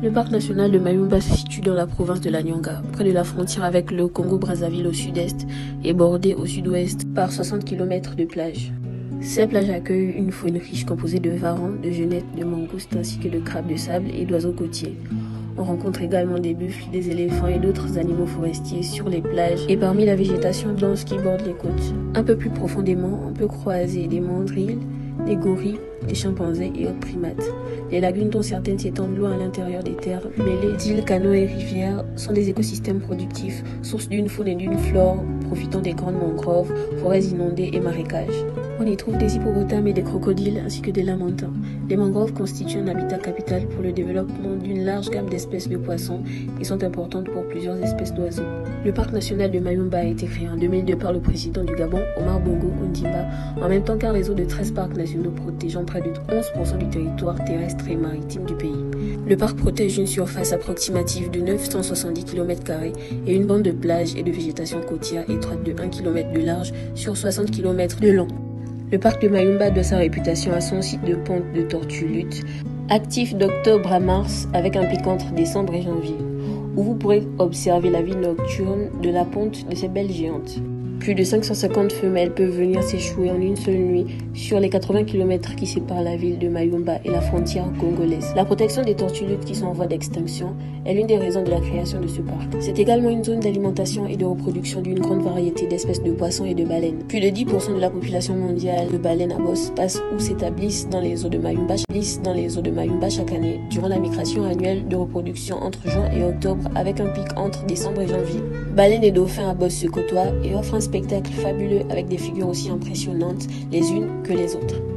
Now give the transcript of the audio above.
Le parc national de Mayumba se situe dans la province de la Nyanga, près de la frontière avec le Congo-Brazzaville au sud-est et bordé au sud-ouest par 60 km de plage. Ces plages accueillent une faune riche composée de varans, de genettes, de mangoustes ainsi que de crabes de sable et d'oiseaux côtiers. On rencontre également des buffles, des éléphants et d'autres animaux forestiers sur les plages et parmi la végétation dense qui borde les côtes. Un peu plus profondément, on peut croiser des mandrilles, des gorilles, des chimpanzés et autres primates. Les lagunes, dont certaines s'étendent loin à l'intérieur des terres, mêlées d'îles, canaux et rivières, sont des écosystèmes productifs, sources d'une faune et d'une flore, profitant des grandes mangroves, forêts inondées et marécages. On y trouve des hippopotames et des crocodiles, ainsi que des lamantins. Les mangroves constituent un habitat capital pour le développement d'une large gamme d'espèces de poissons et sont importantes pour plusieurs espèces d'oiseaux. Le parc national de Mayumba a été créé en 2002 par le président du Gabon, Omar Bongo Ondimba, en même temps qu'un réseau de 13 parcs nationaux protégeant près de 11% du territoire terrestre et maritime du pays. Le parc protège une surface approximative de 970 km² et une bande de plage et de végétation côtière étroite de 1 km de large sur 60 km de long. Le parc de Mayumba doit sa réputation à son site de ponte de tortues luttes, actif d'octobre à mars avec un pic entre décembre et janvier, où vous pourrez observer la vie nocturne de la ponte de ces belles géantes. Plus de 550 femelles peuvent venir s'échouer en une seule nuit sur les 80 km qui séparent la ville de Mayumba et la frontière congolaise. La protection des tortues luttes qui sont en voie d'extinction est l'une des raisons de la création de ce parc. C'est également une zone d'alimentation et de reproduction d'une grande variété d'espèces de poissons et de baleines. Plus de 10% de la population mondiale de baleines à bosse passent ou s'établissent dans les eaux de Mayumba chaque année durant la migration annuelle de reproduction entre juin et octobre avec un pic entre décembre et janvier. Baleines et dauphins à bosse se côtoient et offrent un spectacle fabuleux avec des figures aussi impressionnantes les unes que les autres.